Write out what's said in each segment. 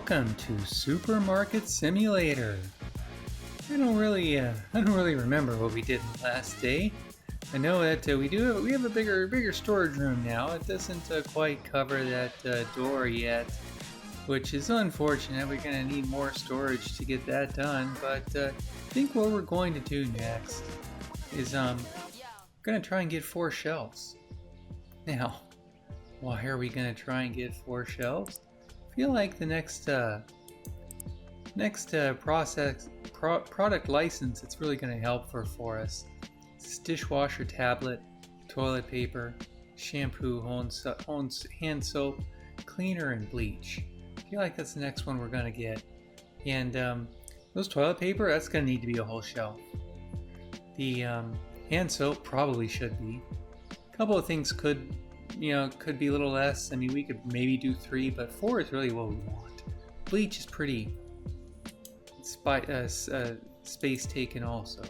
welcome to Supermarket Simulator. I don't really remember what we did last day. I know that we have a bigger storage room now. It doesn't quite cover that door yet, which is unfortunate. We're gonna need more storage to get that done. But I think what we're going to do next is gonna try and get 4 shelves. Now, why are we gonna try and get 4 shelves? I feel like the next product license it's really going to help for us. It's dishwasher tablet, toilet paper, shampoo, hand soap, cleaner, and bleach. I feel like that's the next one we're going to get. And those toilet paper, that's going to need to be a whole shelf. The hand soap probably should be. A couple of things could be a little less. I mean, we could maybe do 3, but 4 is really what we want. Bleach is pretty space taken also.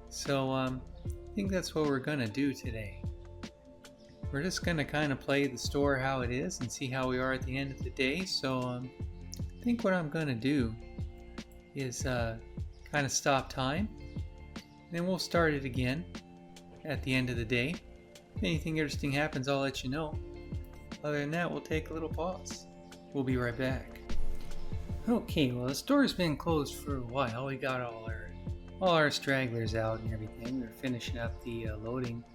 So I think that's what we're gonna do today. We're just gonna kind of play the store how it is and see how we are at the end of the day. So I think what I'm gonna do is kind of stop time, and then we'll start it again at the end of the day. If anything interesting happens, I'll let you know. Other than that, we'll take a little pause. We'll be right back. Okay, well, the store's been closed for a while. We got all our stragglers out and everything. We're finishing up the loading.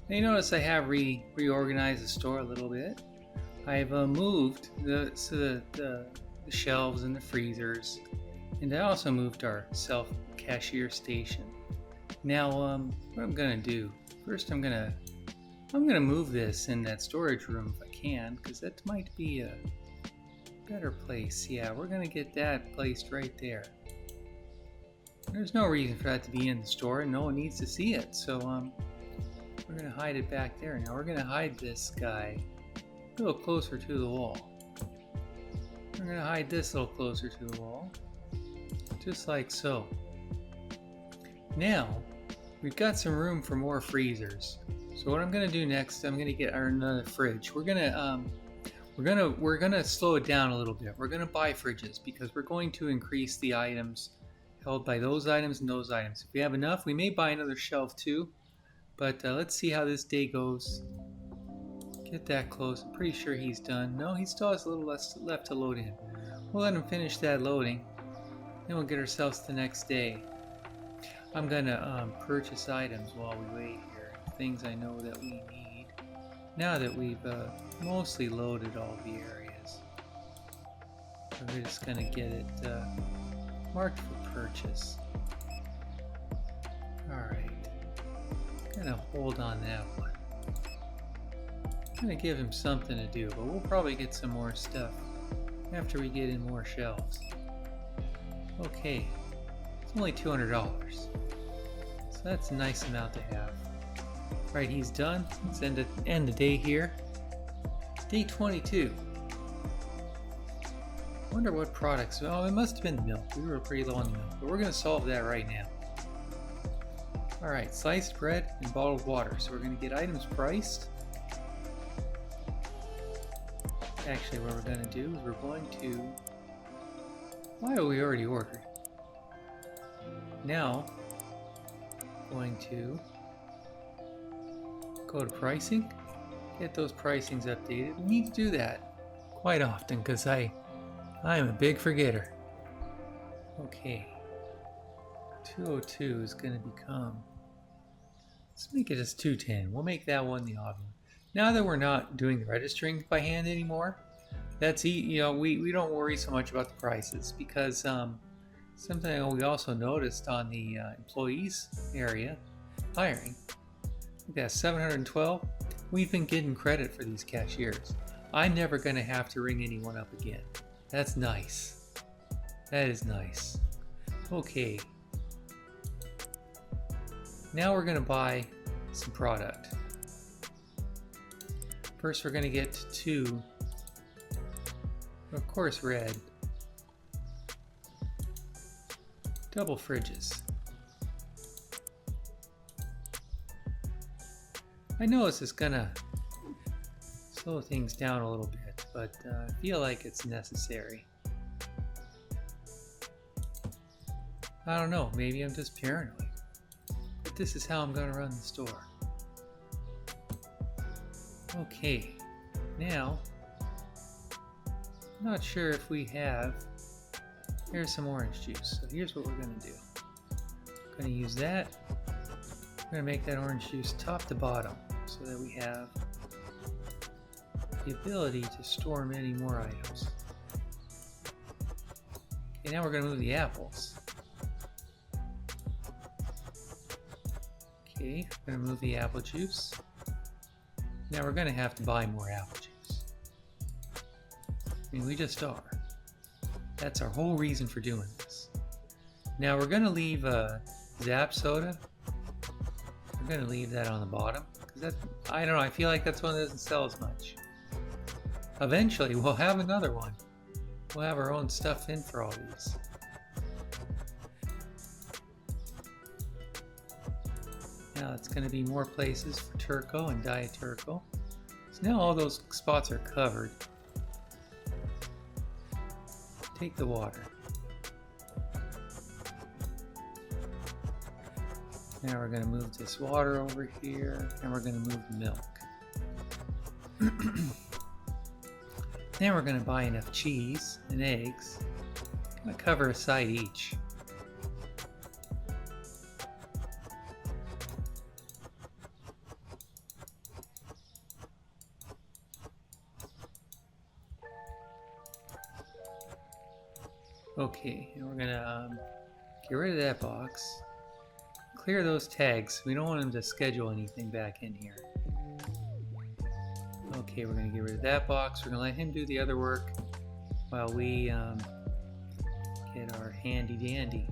Now you notice I have reorganized the store a little bit. I've moved the shelves and the freezers, and I also moved our self-cashier station. Now, what I'm gonna do first, I'm gonna move this in that storage room if I can, because that might be a better place. Yeah, we're gonna get that placed right there. There's no reason for that to be in the store, and no one needs to see it, so we're gonna hide it back there. Now we're gonna hide this guy a little closer to the wall. We're gonna hide this a little closer to the wall, just like so. Now we've got some room for more freezers. So what I'm gonna do next, I'm gonna get another fridge. We're gonna slow it down a little bit. We're gonna buy fridges because we're going to increase the items held by those items and those items. If we have enough, we may buy another shelf too. But let's see how this day goes. Get that close. I'm pretty sure he's done. No, he still has a little left to load in. We'll let him finish that loading. Then we'll get ourselves the next day. I'm gonna purchase items while we wait here. Things I know that we need now that we've mostly loaded all the areas. So we're just gonna get it marked for purchase. Alright, gonna hold on that one. Gonna give him something to do, but we'll probably get some more stuff after we get in more shelves. Okay, it's only $200, so that's a nice amount to have. Right, he's done. Let's end the day here. Day 22. Wonder what products. Oh, it must have been the milk. We were pretty low on the milk, but we're going to solve that right now. Alright, sliced bread and bottled water. So we're going to get items priced. Actually, what we're going to do is we're going to... Why we already ordered? Now, going to go to pricing, get those pricings updated. We need to do that quite often because I am a big forgetter. Okay, 202 is going to become, let's make it as 210. We'll make that one the odd one. Now that we're not doing the registering by hand anymore, that's we don't worry so much about the prices because something we also noticed on the employees area hiring. Look at that, 712. We've been getting credit for these cashiers. I'm never going to have to ring anyone up again. That's nice. That is nice. Okay. Now we're going to buy some product. First we're going to get 2, of course, red. Double fridges. I know this is gonna slow things down a little bit, but I feel like it's necessary. I don't know, maybe I'm just paranoid. But this is how I'm going to run the store. Okay, now, I'm not sure if we have, here's some orange juice. So here's what we're going to do. I'm going to use that. I'm going to make that orange juice top to bottom so that we have the ability to store many more items. Okay, now we're going to move the apples. Okay, we're going to move the apple juice. Now we're going to have to buy more apple juice. I mean, we just are. That's our whole reason for doing this. Now we're going to leave Zap Soda. We're going to leave that on the bottom. Because that, I don't know, I feel like that's one that doesn't sell as much. Eventually we'll have another one. We'll have our own stuff in for all these. Now it's going to be more places for Turco and Diet Turco. So now all those spots are covered. Take the water. Now we're going to move this water over here, and we're going to move the milk. Then we're going to buy enough cheese and eggs. I'm going to cover a side each. Okay, and we're going to get rid of that box. Clear those tags. We don't want them to schedule anything back in here. Okay, we're going to get rid of that box. We're going to let him do the other work while we get our handy dandy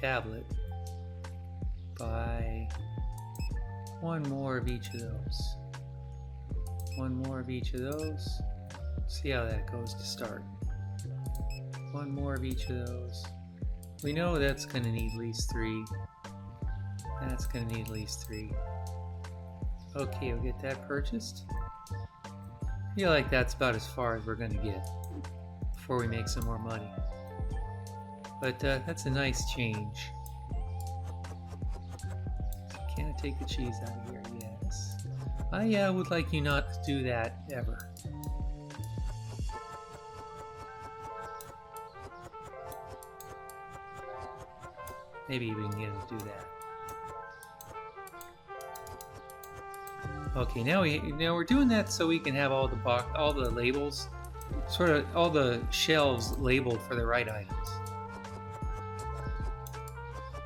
tablet. Buy one more of each of those. One more of each of those. See how that goes to start. One more of each of those. We know that's going to need at least 3. That's going to need at least 3. Okay, we'll get that purchased. I feel like that's about as far as we're going to get before we make some more money. But that's a nice change. Can I take the cheese out of here? Yes. I would like you not to do that ever. Maybe we can get him to do that. Okay, now we're doing that so we can have all the labels, sort of all the shelves labeled for the right items.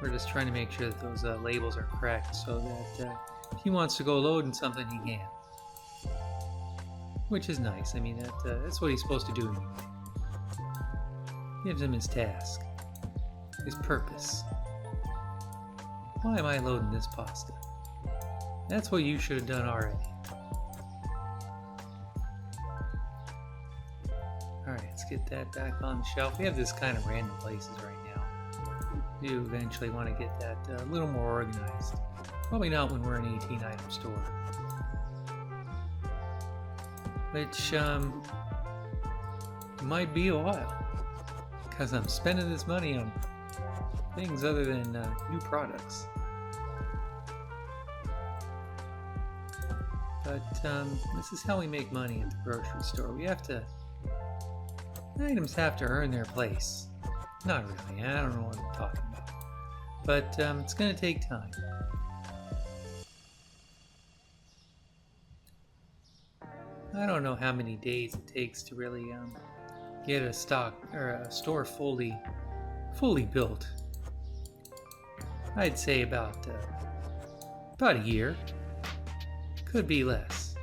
We're just trying to make sure that those labels are correct so that if he wants to go loading something, he can. Which is nice. I mean, that's what he's supposed to do anyway. Gives him his task, his purpose. Why am I loading this pasta? That's what you should have done already. Alright, let's get that back on the shelf. We have this kind of random places right now. We do eventually want to get that a little more organized. Probably not when we're an 18-item store. Which might be a while. Because I'm spending this money on things other than new products. But this is how we make money at the grocery store. We have to... items have to earn their place. Not really, I don't know what I'm talking about. But it's going to take time. I don't know how many days it takes to really get a store fully built. I'd say about a year. Could be less.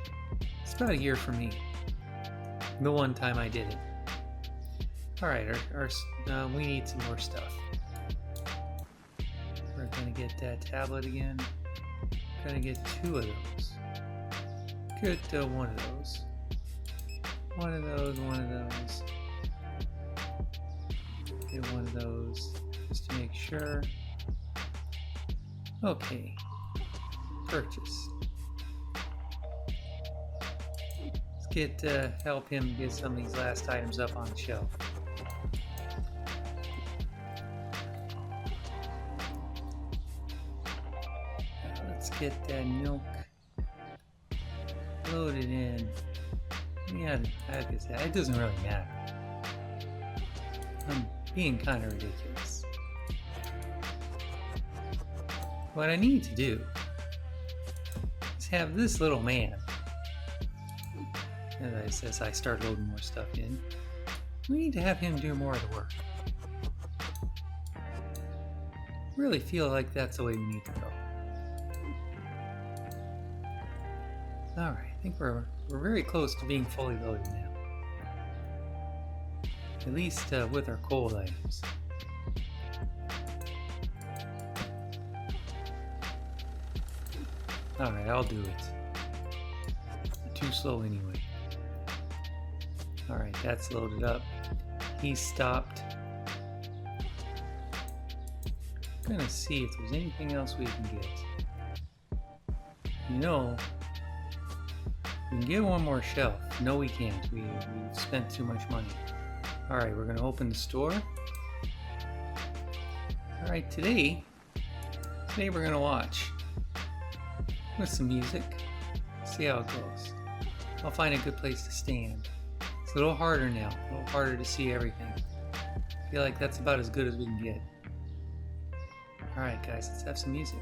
It's about a year for me. The one time I did it. Alright, we need some more stuff. We're going to get that tablet again. We're going to get 2 of those. Get one of those. One of those, one of those. Get one of those, just to make sure. Okay. Purchase. Help him get some of these last items up on the shelf. Let's get that milk loaded in. Yeah, I guess it doesn't really matter. I'm being kind of ridiculous. What I need to do is have this little man, as I start loading more stuff in, we need to have him do more of the work. Really feel like that's the way we need to go. Alright, I think we're very close to being fully loaded now. At least with our cold items. Alright, I'll do it. I'm too slow anyway. Alright, that's loaded up. He's stopped. I'm gonna see if there's anything else we can get. You know, we can get one more shelf. No, we can't. We've spent too much money. Alright, we're gonna open the store. Alright, today we're gonna watch with some music. See how it goes. I'll find a good place to stand. It's a little harder now, a little harder to see everything. I feel like that's about as good as we can get. Alright guys, let's have some music.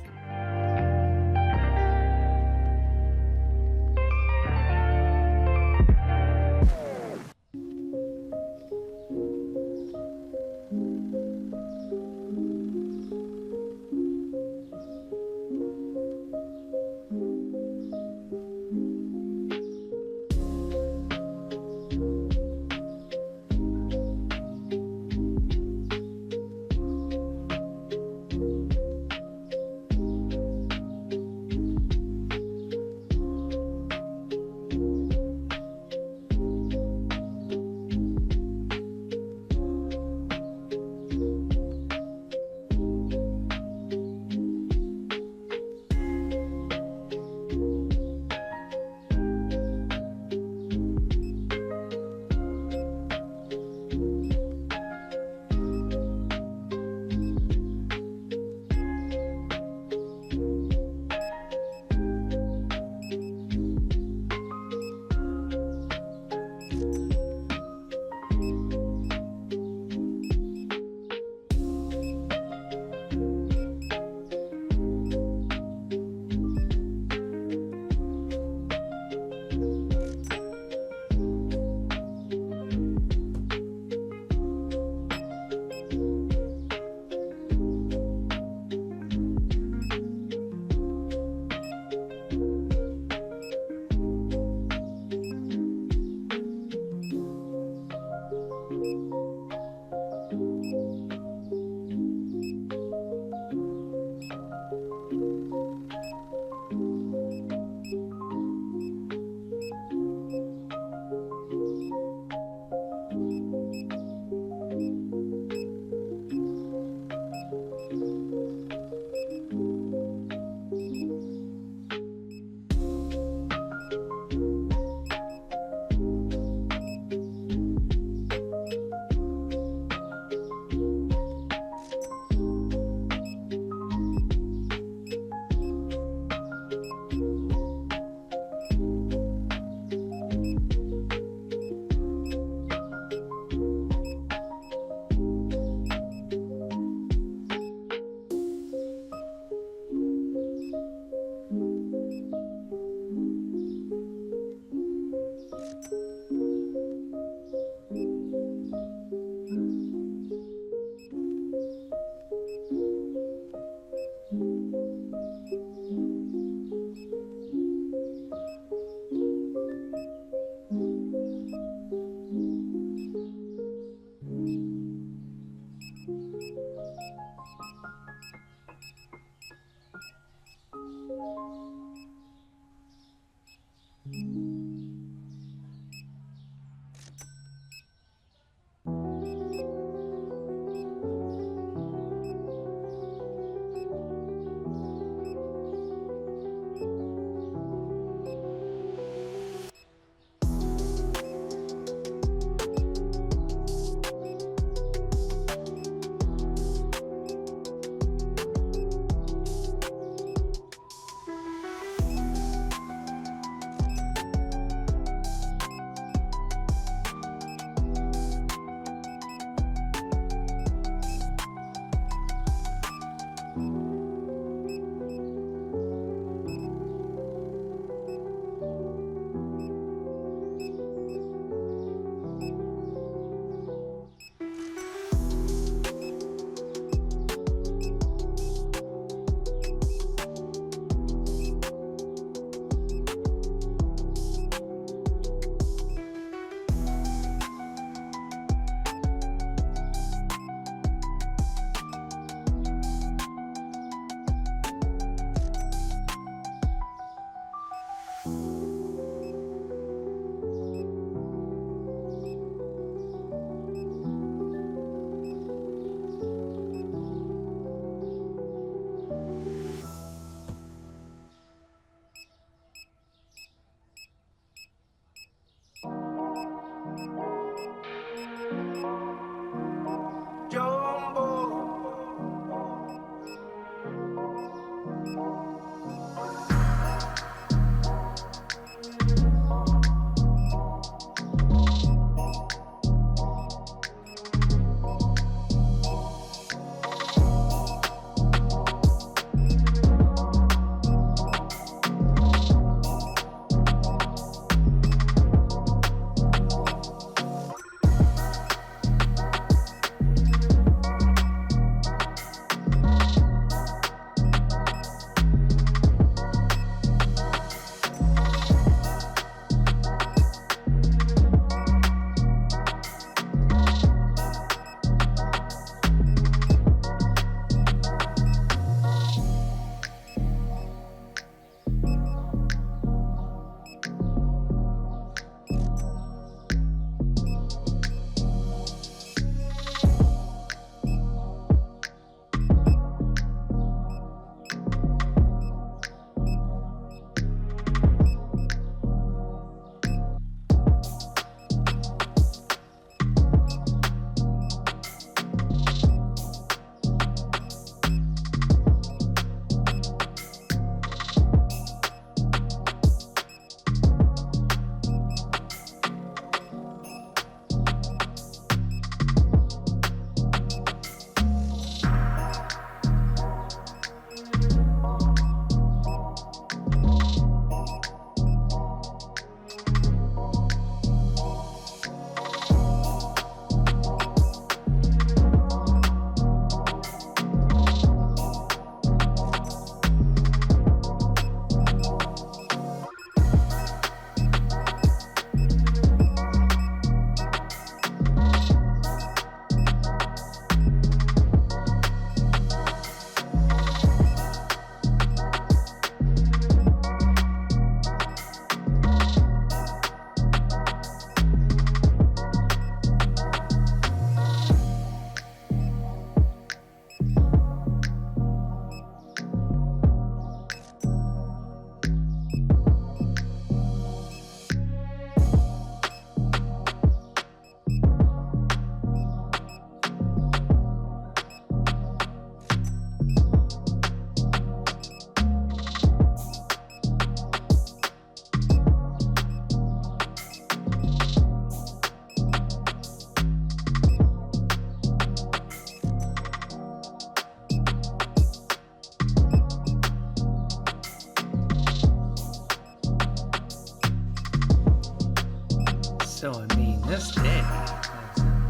this day has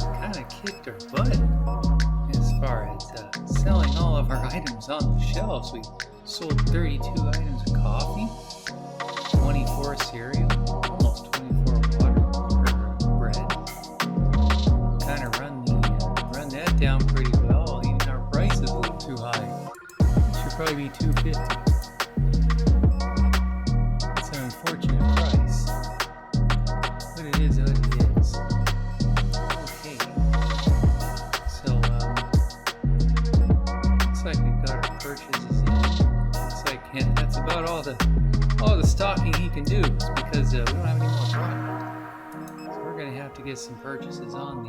kind of kicked our butt as far as selling all of our items on the shelves. We sold 32 items of coffee, 24 cereal, almost 24 water or bread. Kind of run that down pretty well. Even our price is a little too high. It should probably be $2.50. It's an unfortunate price, but it is what it is. Okay, so looks like we've got our purchases in. Looks like that's about all the stocking he can do. It's because we don't have any more product, so we're gonna have to get some purchases on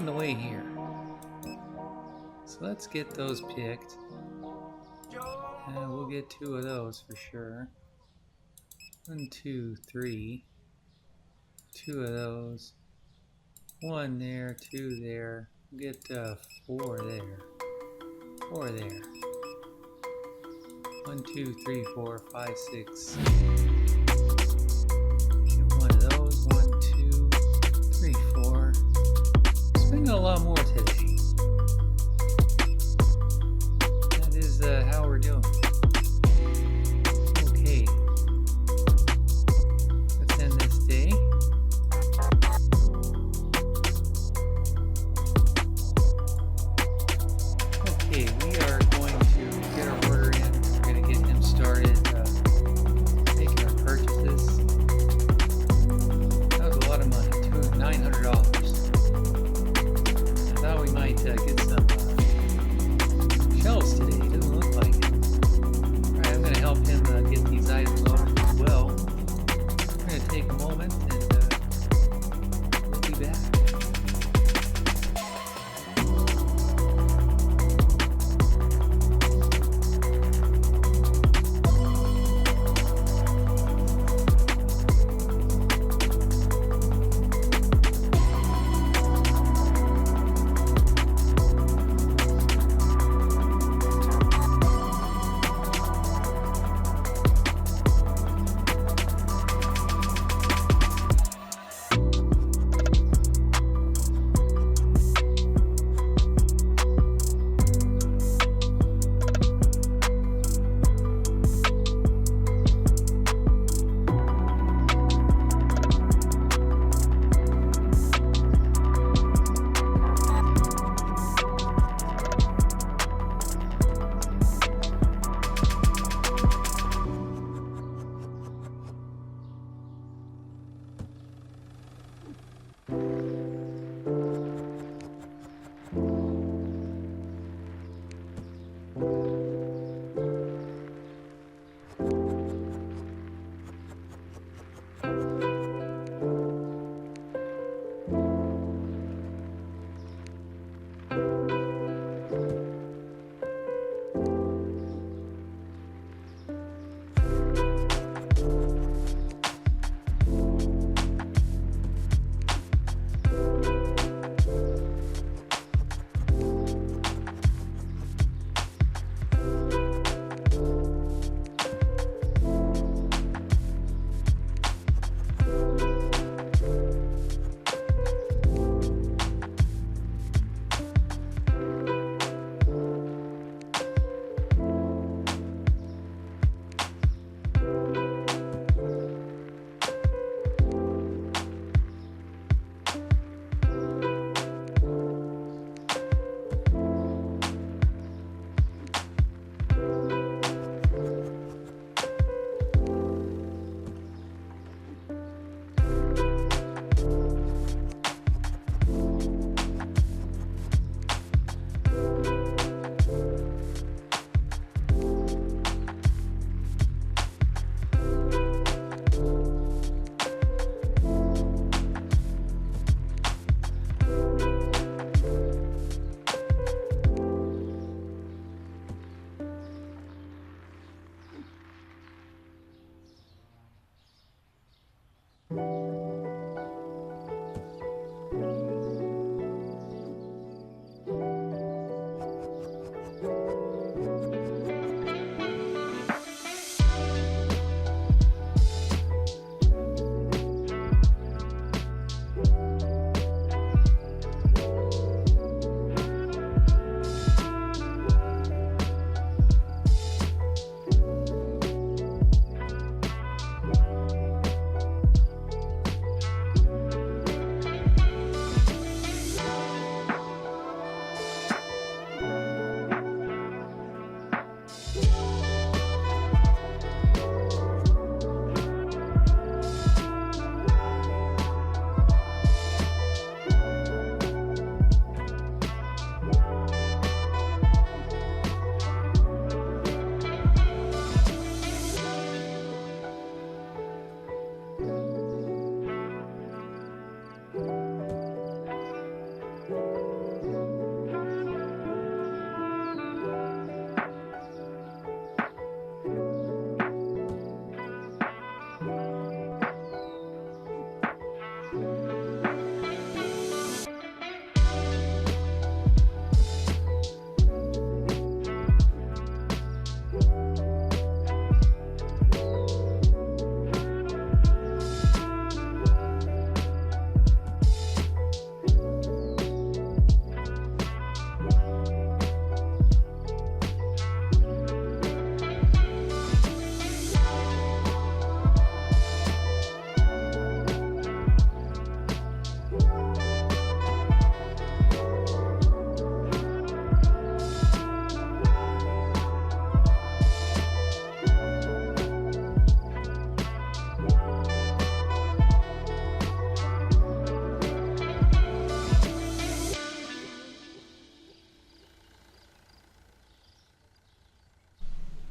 the way here. So let's get those picked. We'll get 2 of those for sure. 1, 2, 3. 2 of those. 1 there, 2 there. We'll get 4 there. 4 there. 1, 2, 3, 4, 5, 6. Get 1 of those. 1, 2, 3, 4. Spending a lot more today. That is how we're doing. Okay. Let's end this day. Okay, we are going to get our order in. We're going to get him started making our purchases. That was a lot of money, $900. I thought we might get some shelves today. It doesn't look like it. Alright, I'm going to help him get these items loaded as well. We're going to take a moment and we'll be back.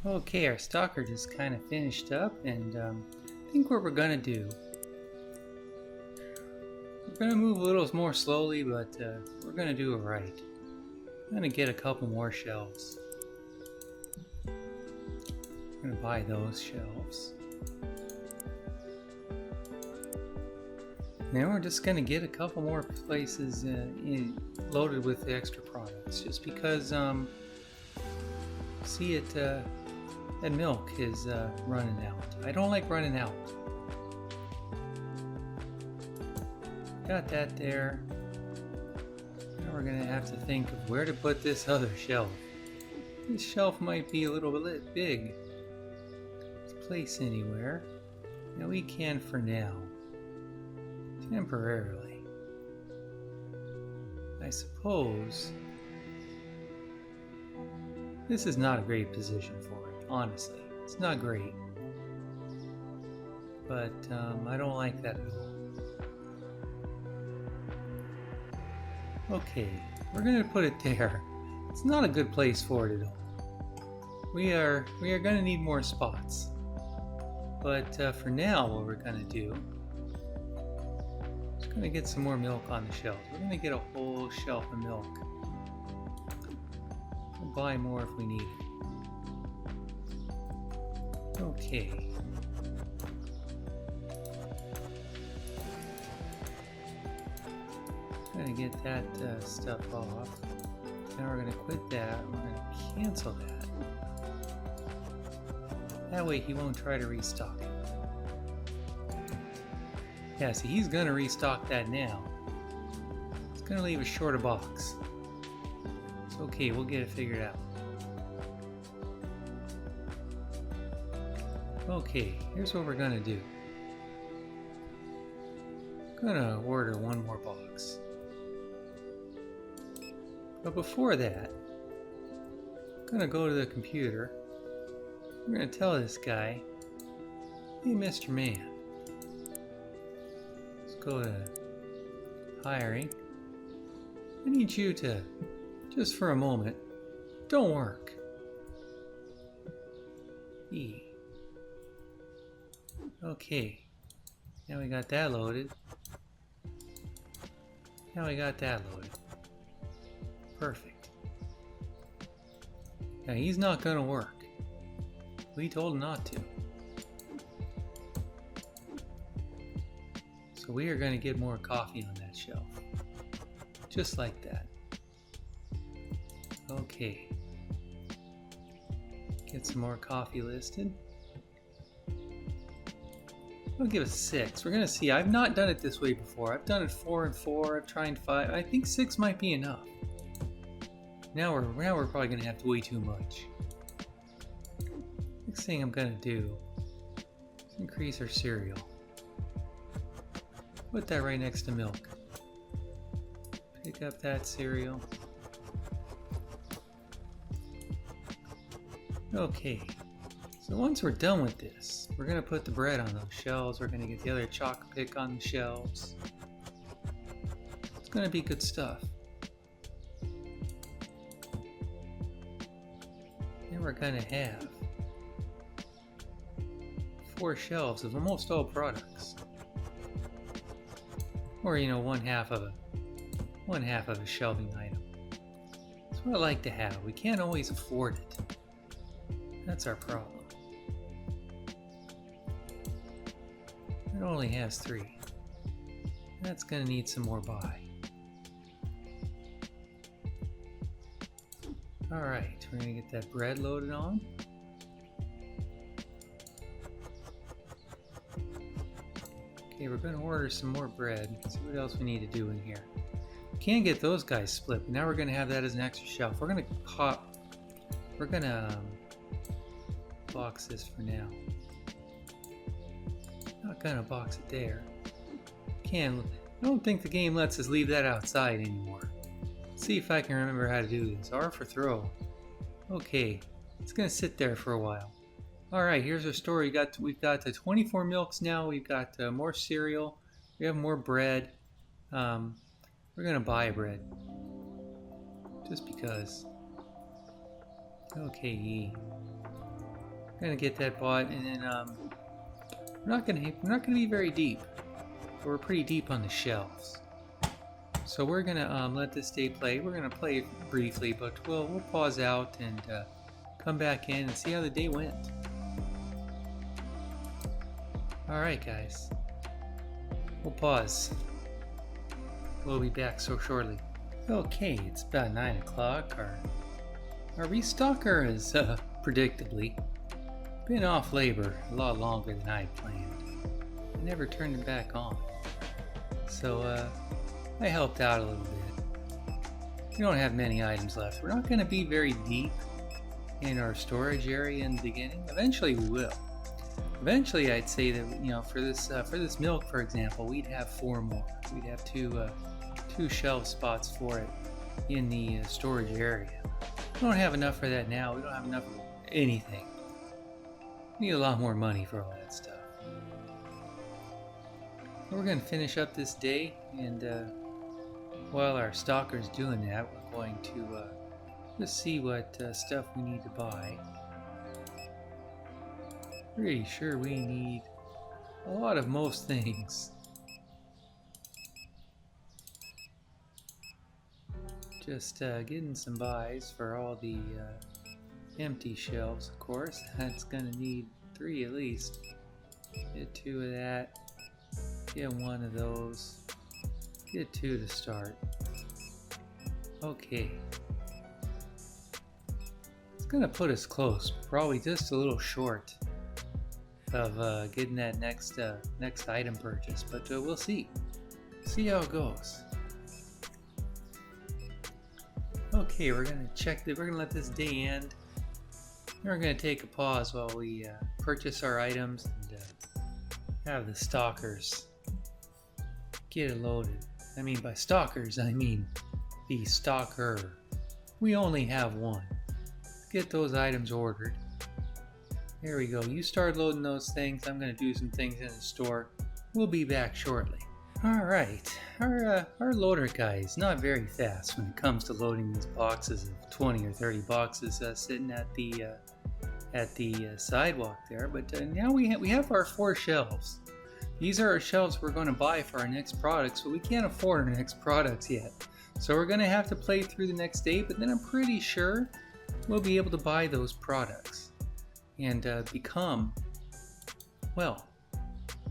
Okay, our stalker just kind of finished up, and I think what we're gonna do, we're gonna move a little more slowly, but we're gonna do it right. I'm gonna get a couple more shelves. I'm gonna buy those shelves. Now we're just gonna get a couple more places loaded with the extra products, just because see it. That milk is running out. I don't like running out. Got that there. Now we're gonna have to think of where to put this other shelf. This shelf might be a little bit big to place anywhere. Now we can for now. Temporarily. I suppose this is not a great position for it, honestly. It's not great. But I don't like that at all. Okay, we're gonna put it there. It's not a good place for it at all. We are gonna need more spots. But for now, what we're gonna do, we're gonna get some more milk on the shelf. We're gonna get a whole shelf of milk. We'll buy more if we need it. Okay. Gonna get that stuff off. Now we're gonna quit that. We're gonna cancel that. That way he won't try to restock it. Yeah, see, he's gonna restock that now. It's gonna leave us short a box. It's okay, we'll get it figured out. Okay, here's what we're gonna do. I'm gonna order one more box. But before that, I'm gonna go to the computer. I'm gonna tell this guy, hey, Mr. Man. Let's go to hiring. I need you to, just for a moment, don't work. E. Okay. Now we got that loaded. Now we got that loaded. Perfect. Now he's not gonna work. We told him not to. So we are gonna get more coffee on that shelf. Just like that. Okay. Get some more coffee listed. I'll give it 6. We're gonna see. I've not done it this way before. I've done it 4 and 4. I've tried 5. I think 6 might be enough. Now we're probably gonna have to way too much. Next thing I'm gonna do is increase our cereal. Put that right next to milk. Pick up that cereal. Okay. So once we're done with this, we're gonna put the bread on those shelves. We're gonna get the other chocolate pick on the shelves. It's gonna be good stuff. Then we're gonna have 4 shelves of almost all products, or one half of a shelving item. That's what I like to have. We can't always afford it. That's our problem. It only has 3. That's gonna need some more buy. Alright, we're gonna get that bread loaded on. Okay, we're gonna order some more bread. See what else we need to do in here. We can't get those guys split, but now we're gonna have that as an extra shelf. We're gonna box this for now. Not gonna box it there. I don't think the game lets us leave that outside anymore. Let's see if I can remember how to do this. R for throw. Okay, it's gonna sit there for a while. Alright, here's our store. We've got the 24 milks now. We've got more cereal. We have more bread. We're gonna buy bread. Just because. Okay. Gonna get that bought, and then we're not gonna be very deep, but we're pretty deep on the shelves. So we're gonna let this day play. We're gonna play it briefly, but we'll pause out and come back in and see how the day went. All right, guys. We'll pause. We'll be back so shortly. Okay, it's about 9 o'clock. Our restocker is predictably been off labor a lot longer than I had planned. I never turned it back on. So I helped out a little bit. We don't have many items left. We're not going to be very deep in our storage area in the beginning. Eventually we will. Eventually I'd say that, for this milk, for example, we'd have 4 more. We'd have two shelf spots for it in the storage area. We don't have enough for that now. We don't have enough of anything. We need a lot more money for all that stuff. We're going to finish up this day, and while our stalker's doing that, we're going to just see what stuff we need to buy. Pretty sure we need a lot of most things. Just getting some buys for all the empty shelves, of course. That's gonna need 3 at least. Get 2 of that. Get 1 of those. Get 2 to start. Okay. It's gonna put us close, probably just a little short of getting that next item purchase, but we'll see. See how it goes. Okay, we're gonna we're gonna let this day end. We're gonna take a pause while we purchase our items and have the stalkers get it loaded. I mean, by stalkers, I mean the stalker. We only have 1. Let's get those items ordered. There we go. You start loading those things. I'm gonna do some things in the store. We'll be back shortly. Alright, our loader guy is not very fast when it comes to loading these boxes of 20 or 30 boxes sitting at the sidewalk there, but now we have our 4 shelves. These are our shelves we're going to buy for our next products, but we can't afford our next products yet. So we're going to have to play through the next day, but then I'm pretty sure we'll be able to buy those products and become, well,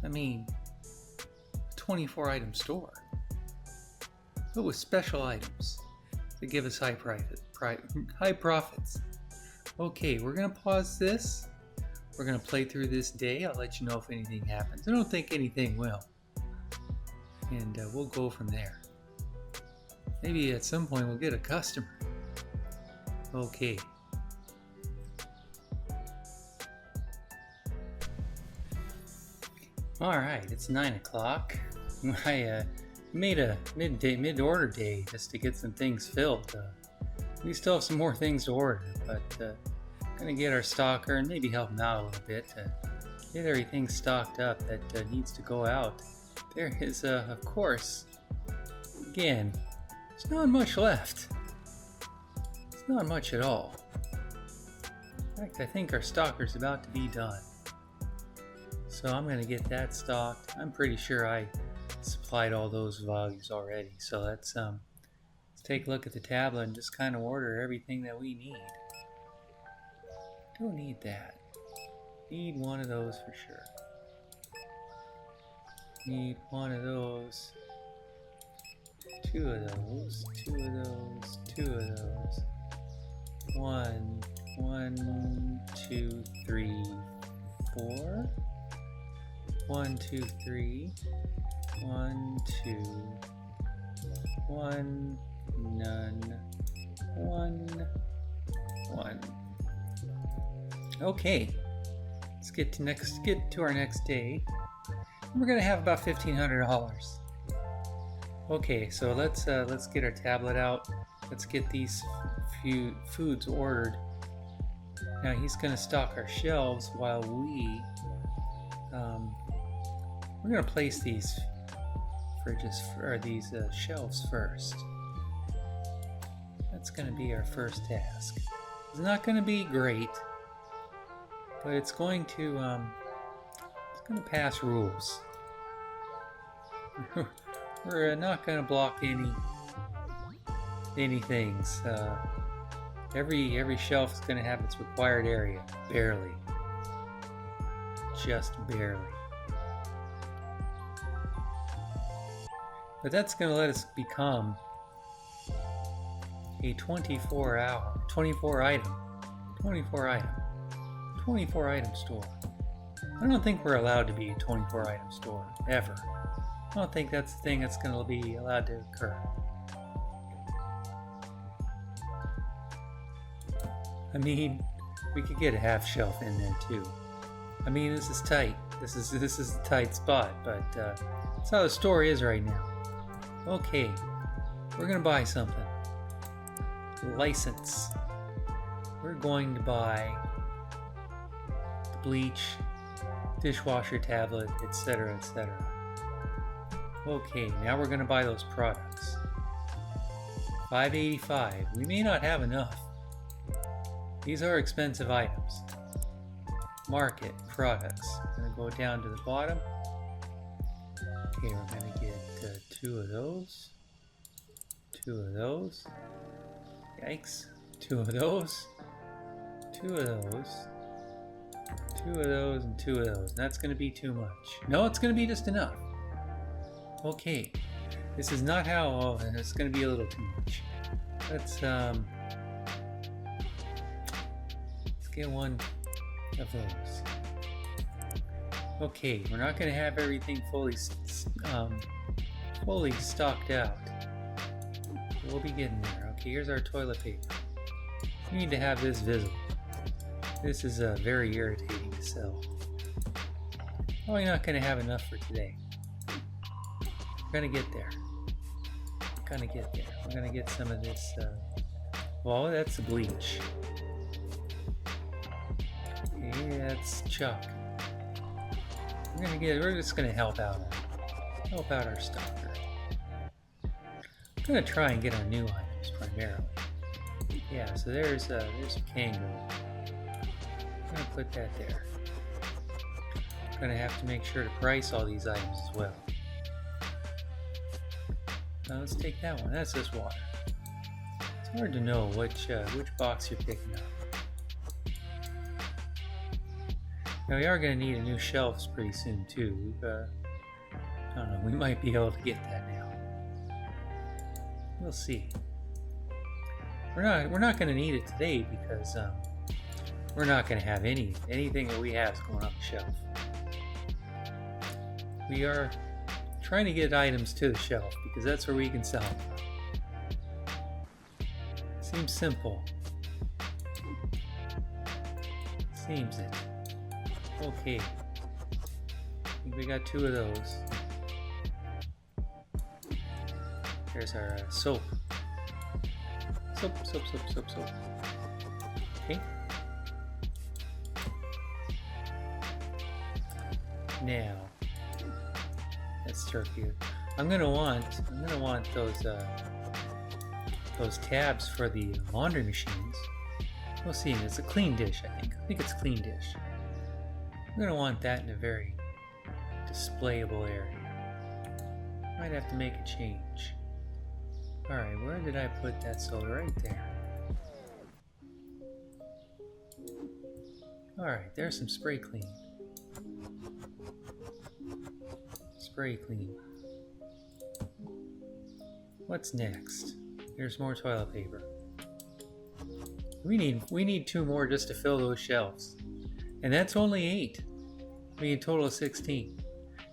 I mean, 24 item store, but with special items to give us high profits. Okay, we're gonna pause this. We're gonna play through this day. I'll let you know if anything happens. I don't think anything will, and we'll go from there. Maybe at some point we'll get a customer. Okay. All right, it's 9 o'clock. I made a mid-order day just to get some things filled. We still have some more things to order, but gonna get our stalker and maybe help him out a little bit to get everything stocked up that needs to go out. There is, of course, again, there's not much left. It's not much at all. In fact, I think our stalker's about to be done. So I'm gonna get that stocked. I'm pretty sure I supplied all those values already. So let's take a look at the tablet and just kind of order everything that we need. Don't need that. Need 1 of those for sure. Need 1 of those. 2 of those. 2 of those. 2 of those. 1, 2, 3, 4. 1, 2, 3. 1, 2. 1, none. 1, 1. Okay, let's get to our next day. We're gonna have about $1,500. Okay, so let's get our tablet out. Let's get these few foods ordered. Now he's gonna stock our shelves while we're gonna place these shelves first. That's gonna be our first task. It's not gonna be great, but it's going to pass rules. We're not going to block any things. Every shelf is going to have its required area, barely, just barely. But that's going to let us become a 24 item store. I don't think we're allowed to be a 24 item store, ever. I don't think that's the thing that's going to be allowed to occur. I mean, we could get a half shelf in there too. I mean, this is tight. This is a tight spot, but that's how the store is right now. Okay, we're gonna buy something. License. We're going to buy the bleach, dishwasher tablet, etc., etc. Okay, now we're gonna buy those products. $5.85. We may not have enough. These are expensive items. Market products. I'm gonna go down to the bottom. Okay, we're gonna get 2 of those. 2 of those. Yikes. 2 of those. 2 of those. 2 of those and 2 of those. And that's gonna be too much. No, it's gonna be just enough. Okay. This is not how. Oh, it's gonna be a little too much. Let's get 1 of those. Okay, we're not going to have everything fully stocked out. We'll be getting there. Okay, here's our toilet paper. We need to have this visible. This is very irritating to sell. Probably not going to have enough for today. We're going to get there. We're going to get some of this. Well, that's the bleach. Okay, that's Chuck. We're just gonna help out our stocker. I'm gonna try and get our new items primarily. Yeah, so there's a kangaroo. I'm gonna put that there. I'm gonna have to make sure to price all these items as well. Now let's take that one. That's this water. It's hard to know which box you're picking up. Now we are going to need a new shelves pretty soon too. I don't know, we might be able to get that now. We'll see. We're not going to need it today because we're not going to have anything that we have is going on the shelf. We are trying to get items to the shelf because that's where we can sell them. Seems simple. Seems it. Okay, I think we got 2 of those. There's our soap. Soap. Okay. Now, let's start here. I'm gonna want those tabs for the laundry machines. We'll see. It's a clean dish, I think. I think it's clean dish. I'm going to want that in a very displayable area. Might have to make a change. Alright, where did I put that soda? Right there. Alright, there's some spray clean. Spray clean. What's next? Here's more toilet paper. We need 2 more just to fill those shelves. And that's only 8. We need a total of 16.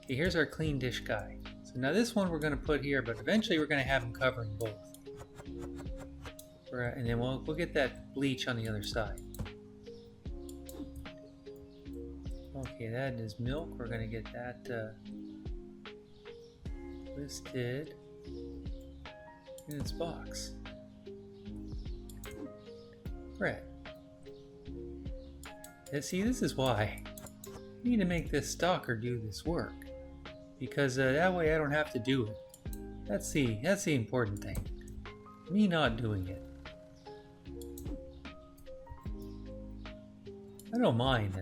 Okay, here's our clean dish guy. So now this one we're going to put here, but eventually we're going to have him covering both. And then we'll get that bleach on the other side. Okay, that is milk. We're going to get that listed in its box. Bread. And see, this is why I need to make this stalker do this work, because that way I don't have to do it. That's the important thing. Me not doing it. I don't mind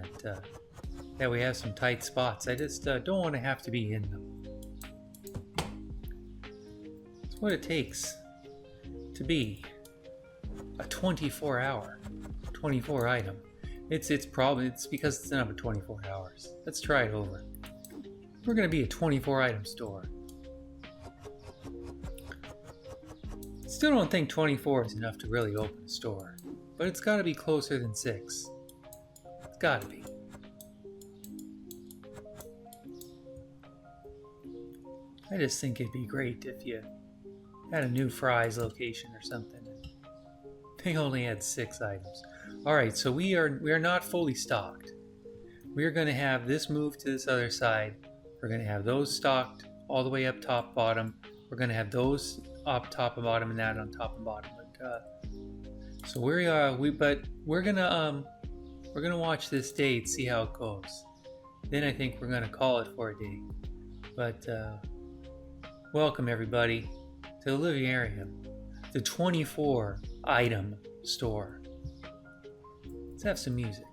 that we have some tight spots. I just don't want to have to be in them. It's what it takes to be a 24 item. It's because it's not a 24 hours. Let's try it over. We're going to be a 24 item store. Still don't think 24 is enough to really open a store, but it's got to be closer than 6. It's got to be. I just think it'd be great if you had a new Fry's location or something. They only had 6 items. Alright, so we are not fully stocked. We are going to have this move to this other side. We're going to have those stocked all the way up top, bottom. We're going to have those up top and bottom, and that on top and bottom. So we're gonna watch this day and see how it goes. Then I think we're gonna call it for a day. But welcome everybody to the Liviarium, the 24 item store. Let's have some music.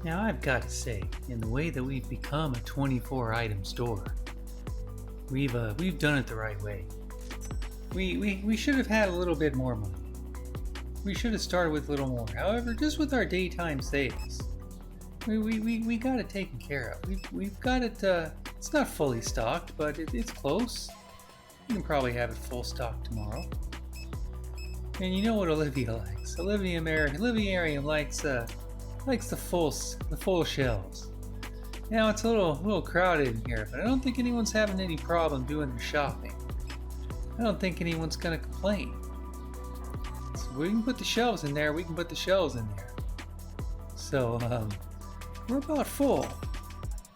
Now I've got to say, in the way that we've become a 24-item store, we've done it the right way. We should have had a little bit more money. We should have started with a little more. However, just with our daytime sales, we got it taken care of. We've got it. It's not fully stocked, but it's close. We can probably have it full stock tomorrow. And you know what Olivia likes? Olivia Arian likes the full shelves. Now it's a little crowded in here, but I don't think anyone's having any problem doing their shopping. I don't think anyone's gonna complain. So we can put the shelves in there. So we're about full.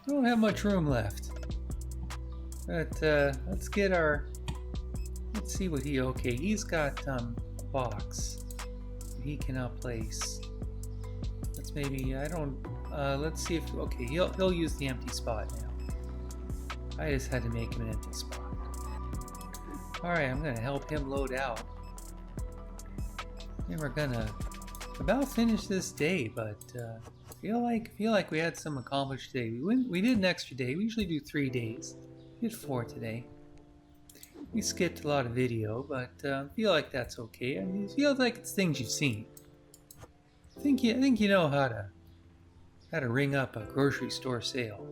We don't have much room left. But let's see what he's got a box that he cannot place. Let's let's see if he'll use the empty spot now. I just had to make him an empty spot. Alright, I'm gonna help him load out. And we're gonna about finish this day, but feel like we had some accomplished today. We did an extra day. We usually do 3 days. We did 4 today. We skipped a lot of video, but feel like that's okay. I mean, it feels like it's things you've seen. I think you know how to ring up a grocery store sale.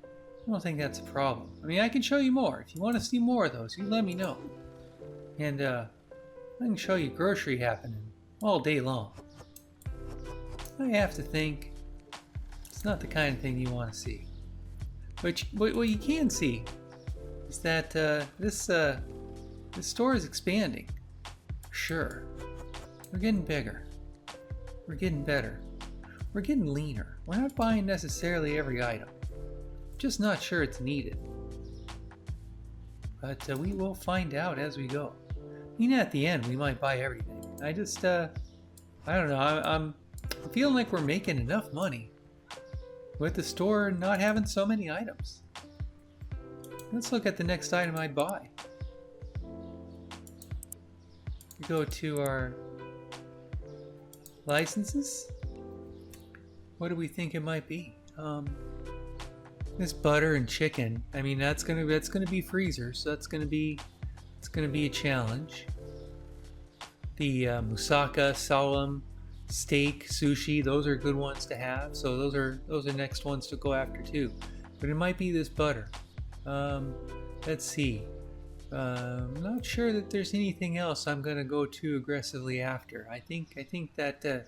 I don't think that's a problem. I mean, I can show you more. If you want to see more of those, you let me know. And I can show you grocery happening all day long. I have to think it's not the kind of thing you want to see. But what you can see is that this store is expanding. Sure. We're getting bigger. We're getting better. We're getting leaner. We're not buying necessarily every item. Just not sure it's needed. But we will find out as we go. I mean, at the end, we might buy everything. I don't know. I'm feeling like we're making enough money with the store not having so many items. Let's look at the next item I'd buy. We go to our licenses. What do we think it might be? This butter and chicken. I mean, that's gonna be freezer, so it's gonna be a challenge. The moussaka, salam, steak, sushi. Those are good ones to have. So those are next ones to go after too. But it might be this butter. Let's see. I'm not sure that there's anything else I'm gonna go too aggressively after. I think that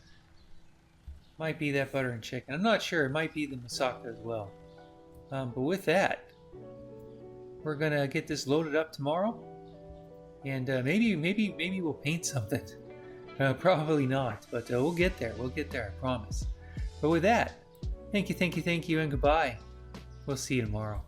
might be that butter and chicken. I'm not sure. It might be the moussaka as well. But with that, we're gonna get this loaded up tomorrow, and maybe we'll paint something. Probably not, but we'll get there. We'll get there, I promise. But with that, thank you, and goodbye. We'll see you tomorrow.